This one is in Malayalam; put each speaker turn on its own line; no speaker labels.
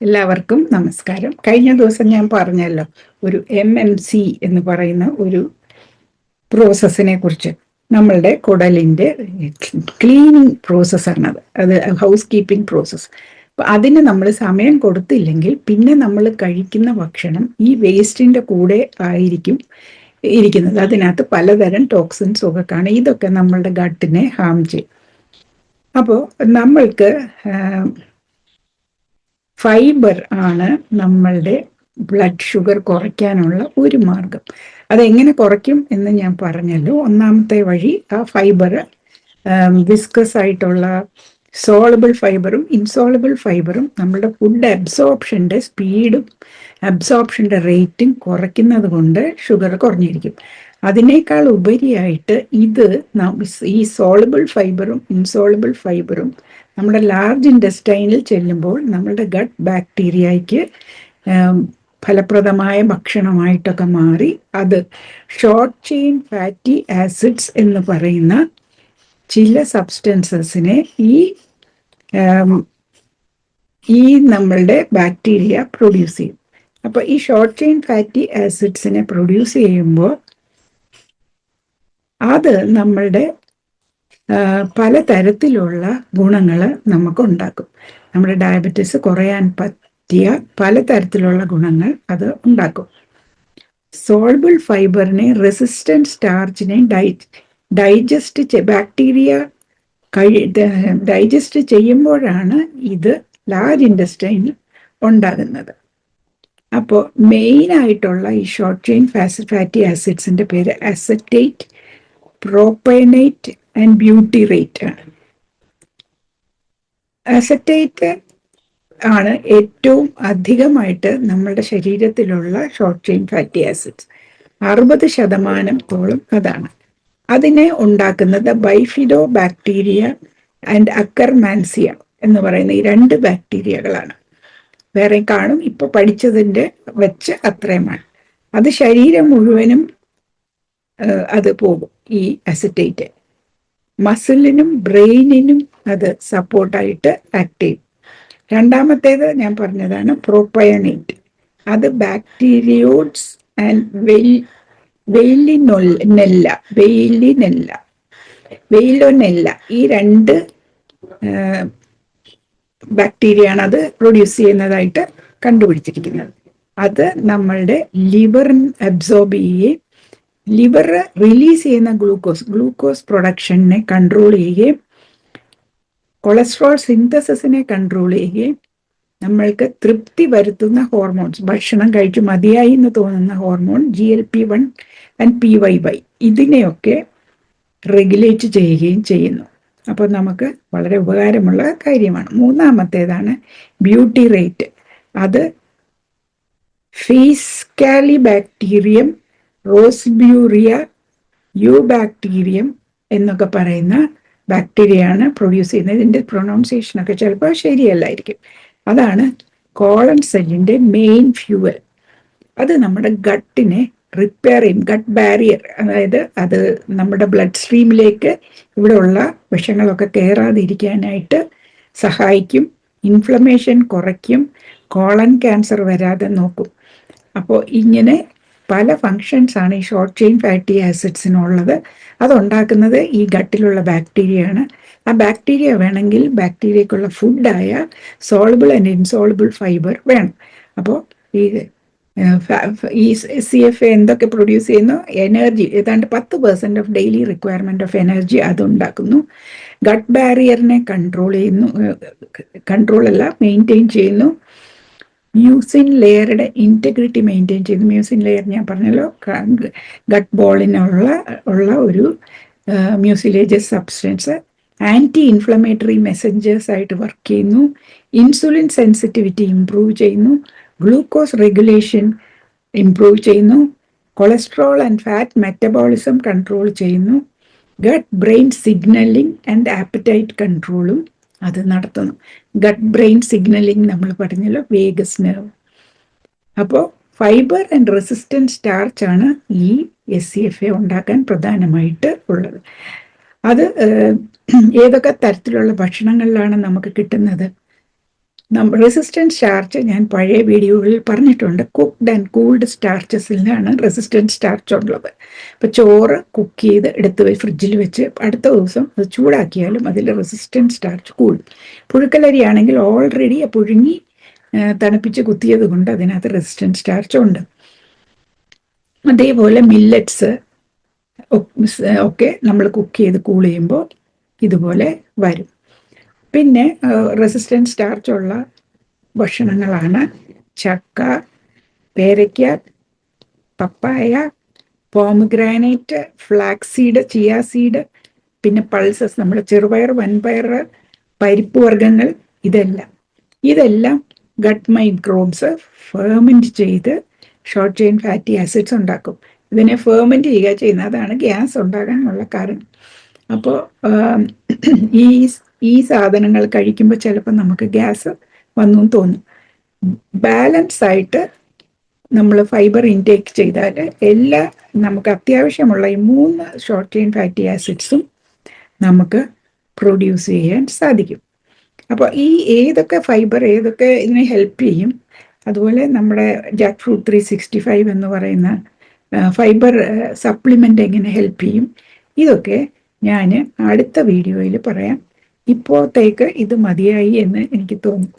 എല്ലാവർക്കും നമസ്കാരം. കഴിഞ്ഞ ദിവസം ഞാൻ പറഞ്ഞല്ലോ ഒരു MMC എന്ന് പറയുന്ന ഒരു പ്രോസസ്സിനെ കുറിച്ച്. നമ്മളുടെ കുടലിൻ്റെ ക്ലീനിങ് പ്രോസസ്സാണത്. അത് ഹൗസ് കീപ്പിംഗ് പ്രോസസ്സ്. അപ്പം അതിന് നമ്മൾ സമയം കൊടുത്തില്ലെങ്കിൽ പിന്നെ നമ്മൾ കഴിക്കുന്ന ഭക്ഷണം ഈ വേസ്റ്റിൻ്റെ കൂടെ ആയിരിക്കും ഇരിക്കുന്നത്. അതിനകത്ത് പലതരം ടോക്സിൻസും ഒക്കെ കാണും. ഇതൊക്കെ നമ്മളുടെ ഗട്ടിനെ ഹാം ചെയ്യും. അപ്പോൾ നമ്മൾക്ക് ഫൈബർ ആണ് നമ്മളുടെ ബ്ലഡ് ഷുഗർ കുറയ്ക്കാനുള്ള ഒരു മാർഗം. അതെങ്ങനെ കുറയ്ക്കും എന്ന് ഞാൻ പറഞ്ഞല്ലോ. ഒന്നാമത്തെ വഴി ആ ഫൈബർ വിസ്കസ് ആയിട്ടുള്ള സോളബിൾ ഫൈബറും ഇൻസോളബിൾ ഫൈബറും നമ്മുടെ ഫുഡ് അബ്സോർപ്ഷൻ്റെ സ്പീഡും അബ്സോർപ്ഷൻ്റെ റേറ്റും കുറയ്ക്കുന്നത് കൊണ്ട് ഷുഗർ കുറഞ്ഞിരിക്കും. അതിനേക്കാൾ ഉപരിയായിട്ട് ഇത് ഈ സോളബിൾ ഫൈബറും ഇൻസോളബിൾ ഫൈബറും നമ്മുടെ ലാർജ് ഇൻറ്റസ്റ്റൈനിൽ ചെല്ലുമ്പോൾ നമ്മുടെ ഗട്ട് ബാക്ടീരിയയ്ക്ക് ഫലപ്രദമായ ഭക്ഷണമായിട്ടൊക്കെ മാറി അത് ഷോർട്ട് ചെയിൻ ഫാറ്റി ആസിഡ്സ് എന്ന് പറയുന്ന ചില സബ്സ്റ്റൻസസിനെ ഈ നമ്മളുടെ ബാക്ടീരിയ പ്രൊഡ്യൂസ് ചെയ്യും. അപ്പോൾ ഈ ഷോർട്ട് ചെയിൻ ഫാറ്റി ആസിഡ്സിനെ പ്രൊഡ്യൂസ് ചെയ്യുമ്പോൾ അത് നമ്മളുടെ പലതരത്തിലുള്ള ഗുണങ്ങൾ നമുക്കുണ്ടാക്കും. നമ്മുടെ ഡയബറ്റീസ് കുറയാൻ പറ്റിയ പലതരത്തിലുള്ള ഗുണങ്ങൾ അത് ഉണ്ടാക്കും. സോൾബിൾ ഫൈബറിനെ റെസിസ്റ്റന്റ് സ്റ്റാർച്ചിനെ ബാക്ടീരിയ ഡൈജസ്റ്റ് ചെയ്യുമ്പോഴാണ് ഇത് ലാർജ് ഇൻറ്റസ്റ്റൈനിൽ ഉണ്ടാകുന്നത്. അപ്പോൾ മെയിനായിട്ടുള്ള ഈ ഷോർട്ട് ചെയിൻ ഫാറ്റി ആസിഡ്സിൻ്റെ പേര് അസറ്റേറ്റ്, പ്രോപ്പൈനേറ്റ് ആൻഡ് ബ്യൂട്ടിറേറ്റ് ആണ്. അസറ്റേറ്റ് ആണ് ഏറ്റവും അധികമായിട്ട് നമ്മുടെ ശരീരത്തിലുള്ള ഷോർട്ട് ചെയിൻ ഫാറ്റി ആസിഡ്സ്. 60% അതാണ്. അതിനെ ഉണ്ടാക്കുന്നത് ബൈഫിഡോ ബാക്ടീരിയ ആൻഡ് അക്കർമാൻസിയ എന്ന് പറയുന്ന ഈ 2 ബാക്ടീരിയകളാണ്. വേറെ കാണും, ഇപ്പോൾ പഠിച്ചതിൻ്റെ വെച്ച് അത്രയുമാണ്. അത് ശരീരം മുഴുവനും അത് പോകും. ഈ അസറ്റേറ്റ് മസിലിനും ബ്രെയിനിനും അത് സപ്പോർട്ടായിട്ട് ആക്ട് ചെയ്യും. രണ്ടാമത്തേത് ഞാൻ പറഞ്ഞതാണ് പ്രോപ്പയനേറ്റ്. അത് ബാക്ടീരിയോഡ്സ് ആൻഡ് വെയിലോനെല്ല ഈ 2 ബാക്ടീരിയയാണ് അത് പ്രൊഡ്യൂസ് ചെയ്യുന്നതായിട്ട് കണ്ടുപിടിച്ചിരിക്കുന്നത്. അത് നമ്മളുടെ ലിവറിന് അബ്സോർബ് ചെയ്യുകയും ലിവർ റിലീസ് ചെയ്യുന്ന ഗ്ലൂക്കോസ് പ്രൊഡക്ഷനെ കൺട്രോൾ ചെയ്യുകയും കൊളസ്ട്രോൾ സിന്തസിസിനെ കൺട്രോൾ ചെയ്യുകയും നമ്മൾക്ക് തൃപ്തി വരുത്തുന്ന ഹോർമോൺസ്, ഭക്ഷണം കഴിച്ച് മതിയായി എന്ന് തോന്നുന്ന ഹോർമോൺ GLP-1 ആൻഡ് PYY ഇതിനെയൊക്കെ റെഗുലേറ്റ് ചെയ്യുകയും ചെയ്യുന്നു. അപ്പോൾ നമുക്ക് വളരെ ഉപകാരമുള്ള കാര്യമാണ്. മൂന്നാമത്തേതാണ് ബ്യൂട്ടിറേറ്റ്. അത് ഫീസ്കാലിബാക്ടീരിയം, റോസ്ബ്യൂറിയ, യൂബാക്ടീരിയം എന്നൊക്കെ പറയുന്ന ബാക്ടീരിയയാണ് പ്രൊഡ്യൂസ് ചെയ്യുന്നത്. ഇതിൻ്റെ പ്രൊനൗൺസിയേഷനൊക്കെ ചിലപ്പോൾ ശരിയല്ലായിരിക്കും. അതാണ് കോളൻ സെല്ലിൻ്റെ മെയിൻ ഫ്യൂവൽ. അത് നമ്മുടെ ഗട്ടിനെ റിപ്പയർ ചെയ്യും. ഗട്ട് ബാരിയർ, അതായത് അത് നമ്മുടെ ബ്ലഡ് സ്ട്രീമിലേക്ക് ഇവിടെയുള്ള വിഷങ്ങളൊക്കെ കയറാതിരിക്കാനായിട്ട് സഹായിക്കും. ഇൻഫ്ലമേഷൻ കുറയ്ക്കും. കോളൻ ക്യാൻസർ വരാതെ നോക്കും. അപ്പോൾ ഇങ്ങനെ പല ഫങ്ഷൻസാണ് ഈ ഷോർട്ട് ചെയിൻ ഫാറ്റി ആസിഡ്സിനുള്ളത്. അതുണ്ടാക്കുന്നത് ഈ ഗട്ടിലുള്ള ബാക്ടീരിയയാണ്. ആ ബാക്ടീരിയ വേണമെങ്കിൽ ബാക്ടീരിയക്കുള്ള ഫുഡായ സോളബിൾ ആൻഡ് ഇൻസോളബിൾ ഫൈബർ വേണം. അപ്പോൾ ഈ CFA എന്തൊക്കെ പ്രൊഡ്യൂസ് ചെയ്യുന്നു? എനർജി, ഏതാണ്ട് 10% of daily requirement of energy അതുണ്ടാക്കുന്നു. ഗട്ട് ബാരിയറിനെ മെയിൻറ്റെയിൻ ചെയ്യുന്നു. മ്യൂസിൻ ലെയറുടെ ഇൻറ്റഗ്രിറ്റി മെയിൻറ്റെയിൻ ചെയ്യുന്നു. മ്യൂസിൻ ലെയർ ഞാൻ പറഞ്ഞല്ലോ, ഗട്ട് ബോളിനുള്ള ഒരു mucilages substance. Anti inflammatory messengers ആയിട്ട് വർക്ക് ചെയ്യുന്നു. ഇൻസുലിൻ സെൻസിറ്റിവിറ്റി ഇംപ്രൂവ് ചെയ്യുന്നു. ഗ്ലൂക്കോസ് റെഗുലേഷൻ ഇംപ്രൂവ് ചെയ്യുന്നു. Cholesterol and fat metabolism control ചെയ്യുന്നു. Gut brain signalling and appetite കൺട്രോളും അത് നടത്തുന്നു. ഗട്ട് ബ്രെയിൻ സിഗ്നലിംഗ് നമ്മൾ പറഞ്ഞല്ലോ, വേഗസ് നെർവ്. അപ്പോൾ ഫൈബർ ആൻഡ് റെസിസ്റ്റൻറ്റ് സ്റ്റാർച്ച് ആണ് ഈ SCFA ഉണ്ടാക്കാൻ പ്രധാനമായിട്ട് ഉള്ളത്. അത് ഏതൊക്കെ തരത്തിലുള്ള ഭക്ഷണങ്ങളിലാണ് നമുക്ക് കിട്ടുന്നത്? റെസിസ്റ്റൻറ്റ് സ്റ്റാർച്ച് ഞാൻ പഴയ വീഡിയോകളിൽ പറഞ്ഞിട്ടുണ്ട്. കുക്ക്ഡ് ആൻഡ് കൂൾഡ് സ്റ്റാർച്ചസിലാണ് റെസിസ്റ്റൻറ്റ് സ്റ്റാർച്ച് ഉള്ളത്. ഇപ്പോൾ ചോറ് കുക്ക് ചെയ്ത് എടുത്ത് ഫ്രിഡ്ജിൽ വെച്ച് അടുത്ത ദിവസം അത് ചൂടാക്കിയാലും അതിൽ റെസിസ്റ്റൻറ്റ് സ്റ്റാർച്ച് കൂടും. പുഴുക്കലരി ആണെങ്കിൽ ഓൾറെഡി പുഴുങ്ങി തണുപ്പിച്ച് കുത്തിയത് കൊണ്ട് അതിനകത്ത് റെസിസ്റ്റൻറ്റ് സ്റ്റാർച്ച് ഉണ്ട്. അതേപോലെ മില്ലറ്റ്സ് ഒക്കെ നമ്മൾ കുക്ക് ചെയ്ത് കൂൾ ചെയ്യുമ്പോൾ ഇതുപോലെ വരും. പിന്നെ റെസിസ്റ്റൻറ്റ് സ്റ്റാർച്ചുള്ള ഭക്ഷണങ്ങളാണ് ചക്ക, പേരയ്ക്ക, പപ്പായ, pomegranate, flax seed, chia seed, പിന്നെ പൾസസ്, നമ്മുടെ ചെറുപയർ, വൻപയർ, പരിപ്പ് വർഗ്ഗങ്ങൾ, ഇതെല്ലാം ഗട്ട് മൈക്രോബ്സ് ഫെർമെൻറ്റ് ചെയ്ത് ഷോർട്ട് ചെയിൻ ഫാറ്റി ആസിഡ്സ് ഉണ്ടാക്കും. ഇതിനെ ഫെർമെൻറ്റ് ചെയ്യുക ചെയ്യുന്നത്, അതാണ് ഗ്യാസ് ഉണ്ടാകാനുള്ള കാരണം. അപ്പോൾ ഈ സാധനങ്ങൾ കഴിക്കുമ്പോൾ ചിലപ്പോൾ നമുക്ക് ഗ്യാസ് വന്നു തോന്നും. ബാലൻസ് ആയിട്ട് നമ്മൾ ഫൈബർ ഇൻടേക്ക് ചെയ്താൽ നമുക്ക് അത്യാവശ്യമുള്ള ഈ 3 ഷോർട്ട് ചെയിൻ ഫാറ്റി ആസിഡ്സും നമുക്ക് പ്രൊഡ്യൂസ് ചെയ്യാൻ സാധിക്കും. അപ്പോൾ ഏതൊക്കെ ഫൈബർ ഏതൊക്കെ ഇതിനെ ഹെൽപ്പ് ചെയ്യും, അതുപോലെ നമ്മുടെ ജാക്ക് ഫ്രൂട്ട് 365 എന്ന് പറയുന്ന ഫൈബർ സപ്ലിമെൻ്റ് എങ്ങനെ ഹെൽപ്പ് ചെയ്യും, ഇതൊക്കെ ഞാൻ അടുത്ത വീഡിയോയിൽ പറയാം. ഇപ്പോഴത്തേക്ക് ഇത് മതിയായി എന്ന് എനിക്ക് തോന്നുന്നു.